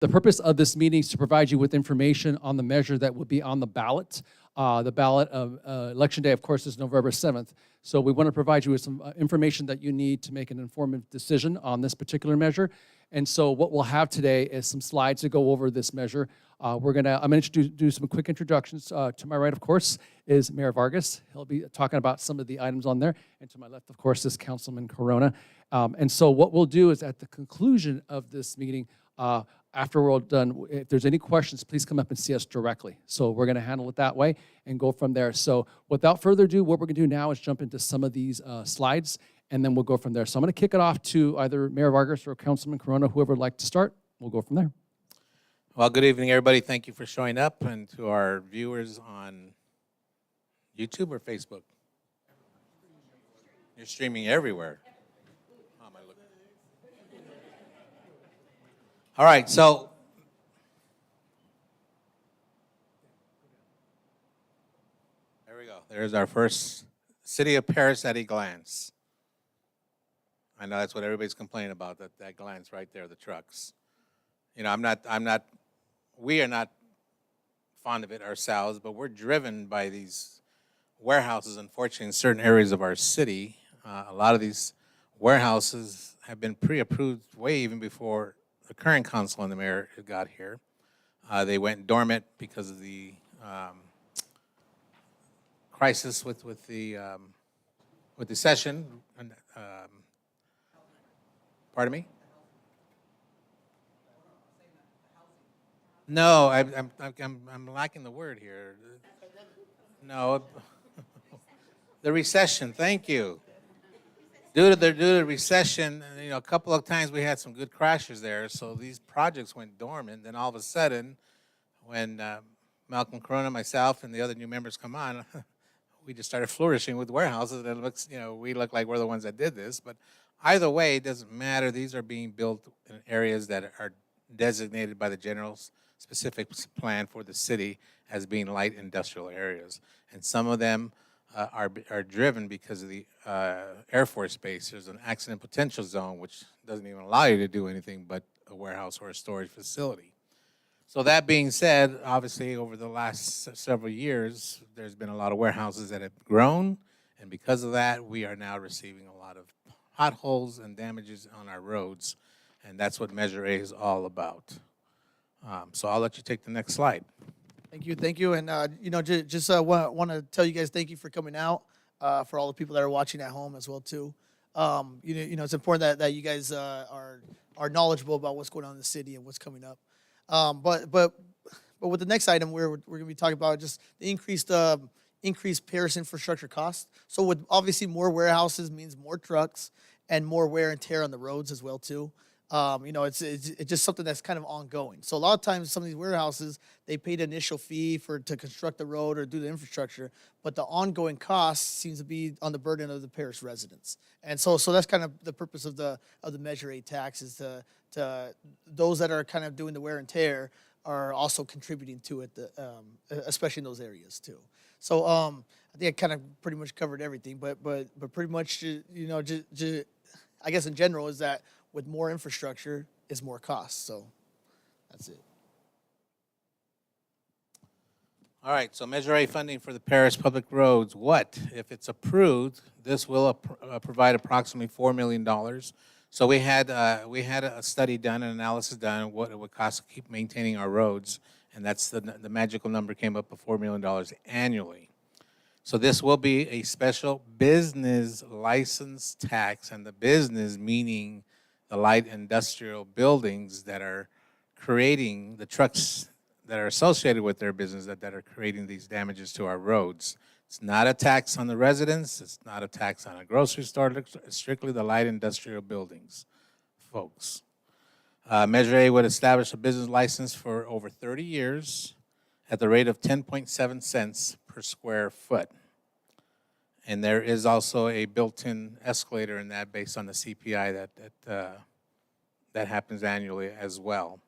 The purpose of this meeting is to provide you with information on the measure that will be on the ballot. The ballot of Election Day, of course, is November 7th. So we want to provide you with some information that you need to make an informed decision on this particular measure. And so what we'll have today is some slides to go over this measure. I'm going to do some quick introductions. To my right, of course, is Mayor Vargas. He'll be talking about some of the items on there. And to my left, of course, is Councilman Corona. And so what we'll do is at the conclusion of this meeting, after we're all done, if there's any questions, please come up and see us directly. So we're going to handle it that way and go from there. So without further ado, what we're going to do now is jump into some of these slides, and then we'll go from there. So I'm going to kick it off to either Mayor Vargas or Councilman Corona, whoever would like to start. We'll go from there. Well, good evening, everybody. Thank you for showing up, and to our viewers on YouTube or Facebook. You're streaming everywhere. All right, so there we go. There's our first City of Paris at a glance. I know that's what everybody's complaining about, that glance right there, the trucks. You know, we are not fond of it ourselves, but we're driven by these warehouses, unfortunately, in certain areas of our city. A lot of these warehouses have been pre-approved way even before the current council and the mayor got here. They went dormant because of the crisis with the session. Pardon me? No, I'm lacking the word here. No, the recession. Thank you. Due to the recession, you know, a couple of times we had some good crashes there, so these projects went dormant. Then all of a sudden, when Malcolm Corona, myself, and the other new members come on, we just started flourishing with warehouses. And it looks, you know, we look like we're the ones that did this. But either way, it doesn't matter. These are being built in areas that are designated by the general specific plan for the city as being light industrial areas, and some of them are driven because of the Air Force Base. There's an accident potential zone, which doesn't even allow you to do anything but a warehouse or a storage facility. So that being said, obviously over the last several years, there's been a lot of warehouses that have grown, and because of that, we are now receiving a lot of potholes and damages on our roads, and that's what Measure A is all about. So I'll let you take the next slide. Thank you, and you know, just want to tell you guys thank you for coming out. For all the people that are watching at home as well too. You know, it's important that you guys are knowledgeable about what's going on in the city and what's coming up. But with the next item, we're going to be talking about just the increased Paris infrastructure costs. So with obviously more warehouses means more trucks and more wear and tear on the roads as well too. You know, it's just something that's kind of ongoing. So a lot of times, some of these warehouses, they paid an initial fee to construct the road or do the infrastructure, but the ongoing cost seems to be on the burden of the Paris residents. And so that's kind of the purpose of the Measure A tax, is to those that are kind of doing the wear and tear are also contributing to it, especially in those areas too. So I think I kind of pretty much covered everything, but pretty much, you know, I guess in general is that with more infrastructure is more cost. So that's it. All right, so Measure A funding for the Paris public roads. What, if it's approved, this will provide approximately $4 million. So we had a study done, an analysis done, what it would cost to keep maintaining our roads, and that's the magical number came up of $4 million annually. So this will be a special business license tax, and the business meaning the light industrial buildings that are creating the trucks that are associated with their business that are creating these damages to our roads. It's not a tax on the residents. It's not a tax on a grocery store. It's strictly the light industrial buildings, folks. Measure A would establish a business license for over 30 years at the rate of 10.7 cents per square foot. And there is also a built-in escalator in that based on the CPI that happens annually as well.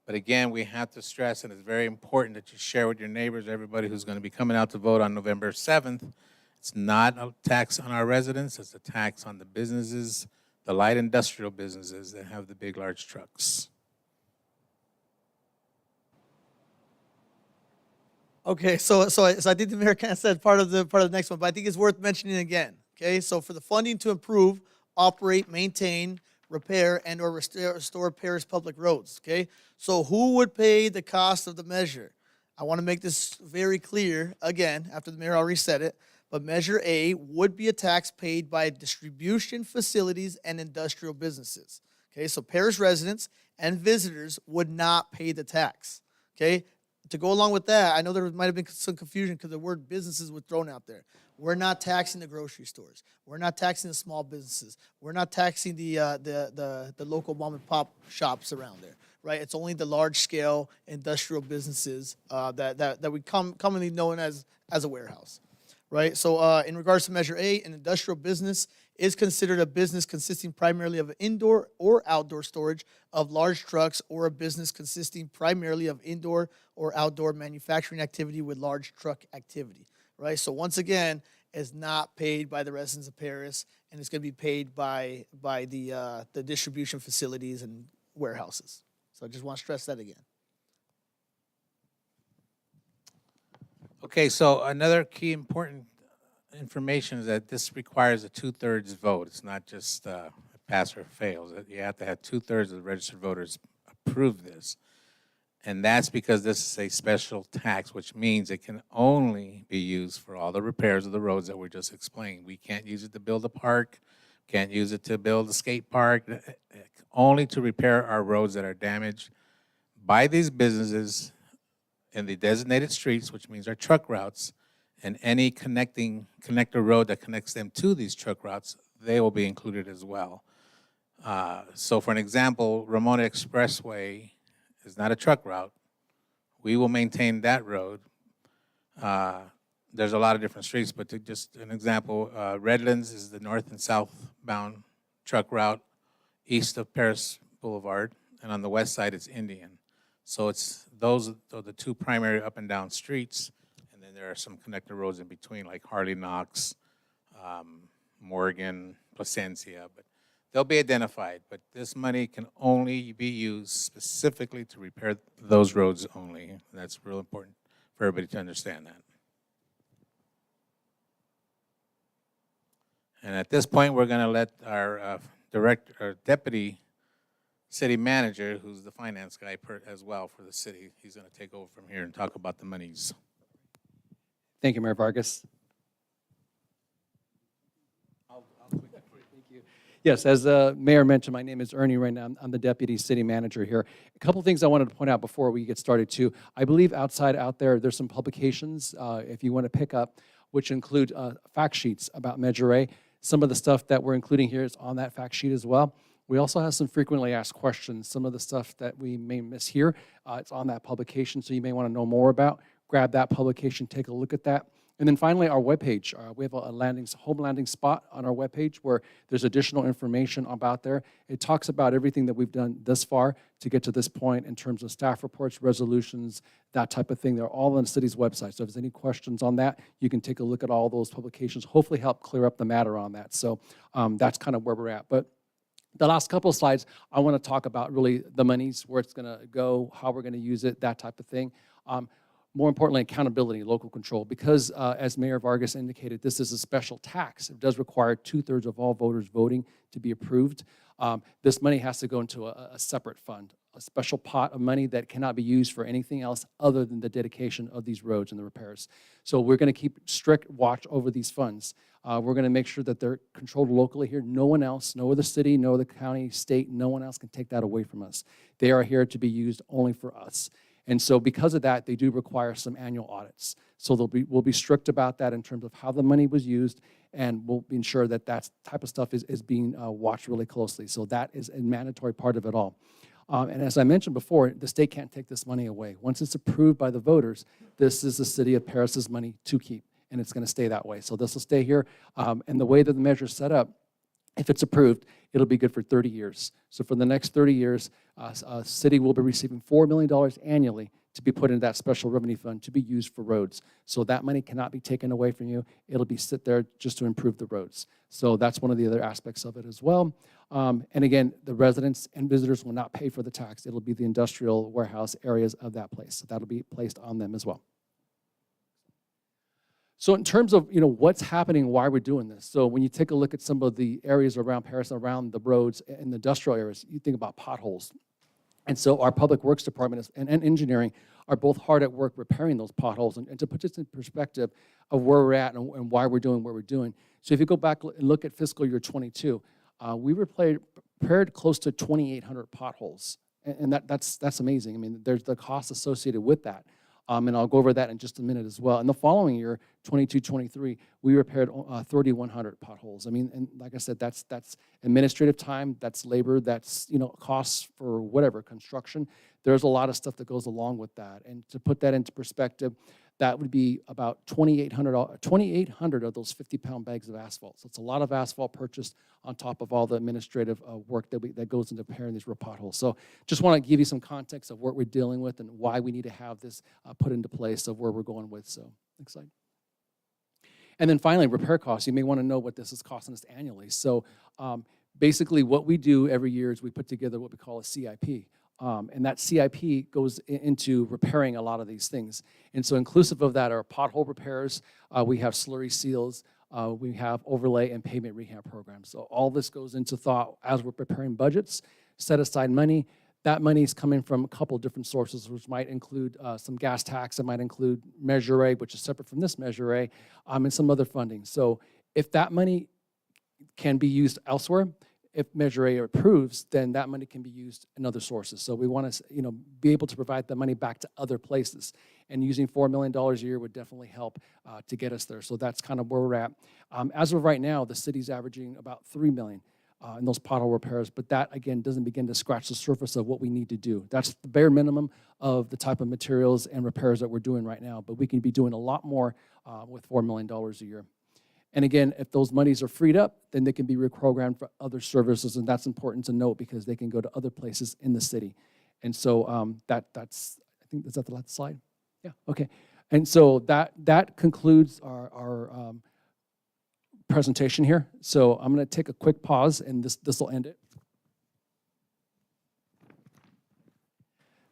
But again, we have to stress, and it's very important that you share with your neighbors, everybody who's going to be coming out to vote on November 7th, it's not a tax on our residents, it's a tax on the businesses, the light industrial businesses that have the big, large trucks. Okay, so I think the mayor kind of said part of the next one, but I think it's worth mentioning again. Okay, so for the funding to improve, operate, maintain, repair, and or restore Paris public roads. Okay, so who would pay the cost of the measure? I want to make this very clear again after the mayor already said it. But Measure A would be a tax paid by distribution facilities and industrial businesses. Okay, so Paris residents and visitors would not pay the tax. Okay, to go along with that, I know there might have been some confusion because the word businesses was thrown out there. We're not taxing the grocery stores. We're not taxing the small businesses. We're not taxing the local mom and pop shops around there, right? It's only the large scale industrial businesses that we commonly known as a warehouse, right? So in regards to Measure A, an industrial business is considered a business consisting primarily of indoor or outdoor storage of large trucks, or a business consisting primarily of indoor or outdoor manufacturing activity with large truck activity, right? So once again, it's not paid by the residents of Paris, and it's going to be paid by the distribution facilities and warehouses. So I just want to stress that again. Okay, so another key important information is that this requires a 2/3 vote. It's not just pass or fails. You have to have 2/3 of the registered voters approve this. And that's because this is a special tax, which means it can only be used for all the repairs of the roads that were just explained. We can't use it to build a park, can't use it to build a skate park, only to repair our roads that are damaged by these businesses in the designated streets, which means our truck routes, and any connector road that connects them to these truck routes, they will be included as well. So for an example, Ramona Expressway is not a truck route. We will maintain that road. There's a lot of different streets, but to just an example, Redlands is the north and southbound truck route east of Paris Boulevard, and on the west side it's Indian. So those are the two primary up and down streets. And there are some connector roads in between, like Harley Knox, Morgan, Placencia, but they'll be identified. But this money can only be used specifically to repair those roads only. And that's real important for everybody to understand that. And at this point, we're going to let our deputy city manager, who's the finance guy as well for the city, he's going to take over from here and talk about the monies. Thank you, Mayor Vargas. Thank you. Yes, as the mayor mentioned, my name is Ernie right now. I'm the deputy city manager here. A couple things I wanted to point out before we get started too. I believe out there, there's some publications if you want to pick up, which include fact sheets about Measure A. Some of the stuff that we're including here is on that fact sheet as well. We also have some frequently asked questions. Some of the stuff that we may miss here, it's on that publication, so you may want to know more about. Grab that publication, take a look at that. And then finally, our webpage. We have a home landing spot on our webpage where there's additional information about there. It talks about everything that we've done thus far to get to this point in terms of staff reports, resolutions, that type of thing. They're all on the city's website. So if there's any questions on that, you can take a look at all those publications, hopefully help clear up the matter on that. So that's kind of where we're at. But the last couple of slides, I want to talk about really the monies, where it's going to go, how we're going to use it, that type of thing. More importantly, accountability, local control, because as Mayor Vargas indicated, this is a special tax. It does require 2/3 of all voters voting to be approved. This money has to go into a separate fund, a special pot of money that cannot be used for anything else other than the dedication of these roads and the repairs. So we're going to keep strict watch over these funds. We're going to make sure that they're controlled locally here. No one else, no other city, no other county, state, no one else can take that away from us. They are here to be used only for us. And so because of that, they do require some annual audits. So we'll be strict about that in terms of how the money was used, and we'll ensure that that type of stuff is being watched really closely. So that is a mandatory part of it all. And as I mentioned before, the state can't take this money away. Once it's approved by the voters, this is the city of Paris's money to keep, and it's going to stay that way. So this will stay here. And the way that the measure is set up, if it's approved, it'll be good for 30 years. So for the next 30 years, city will be receiving $4 million annually to be put into that special revenue fund to be used for roads. So that money cannot be taken away from you. It'll be sit there just to improve the roads. So that's one of the other aspects of it as well. And again, the residents and visitors will not pay for the tax. It'll be the industrial warehouse areas of that place. So that'll be placed on them as well. So in terms of, what's happening, why we're doing this. So when you take a look at some of the areas around Paris, around the roads and the industrial areas, you think about potholes. And so our Public Works Department and engineering are both hard at work repairing those potholes. And to put this in perspective of where we're at and why we're doing what we're doing. So if you go back and look at fiscal year 22, we repaired close to 2,800 potholes. And that's amazing. I mean, there's the cost associated with that. And I'll go over that in just a minute as well. And the following year, 22-23, we repaired 3,100 potholes. I mean, and like I said, that's administrative time, that's labor, that's costs for whatever, construction. There's a lot of stuff that goes along with that. And to put that into perspective, that would be about 2,800 of those 50-pound bags of asphalt. So it's a lot of asphalt purchased on top of all the administrative work that goes into repairing these potholes. So just want to give you some context of what we're dealing with and why we need to have this put into place of where we're going with. So next slide. And then finally, repair costs. You may want to know what this is costing us annually. So basically what we do every year is we put together what we call a CIP. And that CIP goes into repairing a lot of these things. And so inclusive of that are pothole repairs, we have slurry seals, we have overlay and pavement rehab programs. So all this goes into thought as we're preparing budgets, set aside money. That money is coming from a couple different sources, which might include some gas tax, it might include Measure A, which is separate from this Measure A, and some other funding. So if that money can be used elsewhere, if Measure A approves, then that money can be used in other sources. So we want to, be able to provide the money back to other places. And using $4 million a year would definitely help to get us there. So that's kind of where we're at. As of right now, the city's averaging about $3 million in those pothole repairs. But that, again, doesn't begin to scratch the surface of what we need to do. That's the bare minimum of the type of materials and repairs that we're doing right now. But we can be doing a lot more with $4 million a year. And again, if those monies are freed up, then they can be reprogrammed for other services, and that's important to note because they can go to other places in the city. And so that's, I think, is that the last slide? Yeah, okay. And so that concludes our presentation here. So I'm gonna take a quick pause, and this will end it.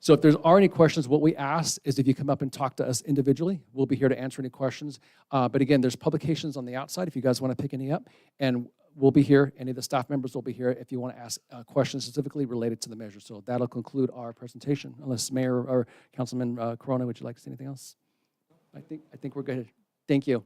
So if there are any questions, what we ask is if you come up and talk to us individually, we'll be here to answer any questions. But again, there's publications on the outside if you guys want to pick any up. And we'll be here, any of the staff members will be here if you want to ask questions specifically related to the measure. So that'll conclude our presentation. Unless Mayor or Councilman Corona, would you like to say anything else? I think we're good. Thank you.